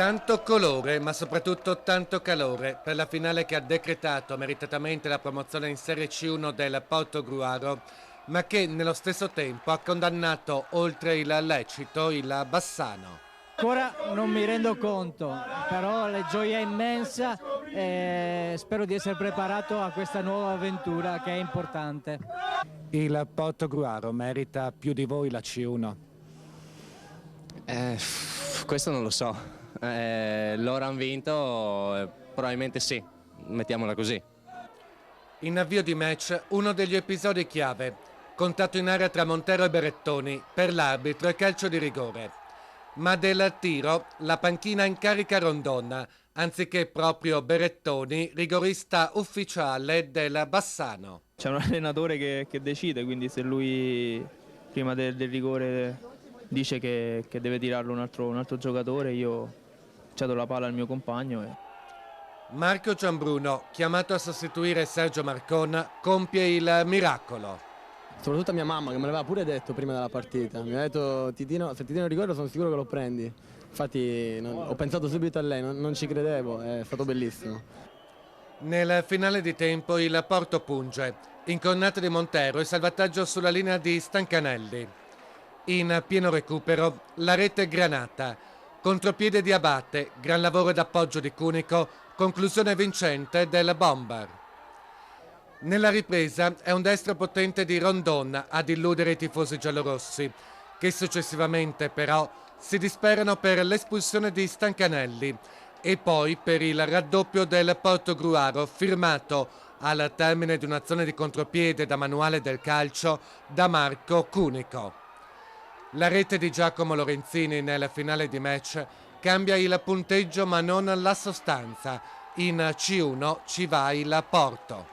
Tanto colore, ma soprattutto tanto calore per la finale che ha decretato meritatamente la promozione in Serie C1 del Portogruaro, ma che nello stesso tempo ha condannato oltre il lecito il Bassano. Ancora non mi rendo conto, però la gioia è immensa e spero di essere preparato a questa nuova avventura che è importante. Il Portogruaro merita più di voi la C1? Questo non lo so. Loro hanno vinto, probabilmente sì, mettiamola così. In avvio di match, uno degli episodi chiave, contatto in area tra Montero e Berettoni, per l'arbitro e calcio di rigore. Ma del tiro, la panchina incarica Rondon, anziché proprio Berettoni, rigorista ufficiale del Bassano. C'è un allenatore che decide, quindi se lui prima del rigore dice che deve tirarlo un altro giocatore, io cedo la palla al mio compagno. Marco Gianbruno, chiamato a sostituire Sergio Marcon, compie il miracolo. Soprattutto a mia mamma che me l'aveva pure detto prima della partita, mi ha detto Titino, se ti tiro il rigore sono sicuro che lo prendi. Infatti ho pensato subito a lei, non ci credevo, è stato bellissimo. Nel finale di tempo il Porto punge, incornata di Montero e salvataggio sulla linea di Stancanelli. In pieno recupero la rete Granata, contropiede di Abate, gran lavoro d'appoggio di Cunico, conclusione vincente del Bomber. Nella ripresa è un destro potente di Rondon ad illudere i tifosi giallorossi, che successivamente però si disperano per l'espulsione di Stancanelli e poi per il raddoppio del Portogruaro firmato al termine di un'azione di contropiede da manuale del calcio da Marco Cunico. La rete di Giacomo Lorenzini nel finale di match cambia il punteggio ma non la sostanza. In C1 ci va il Porto.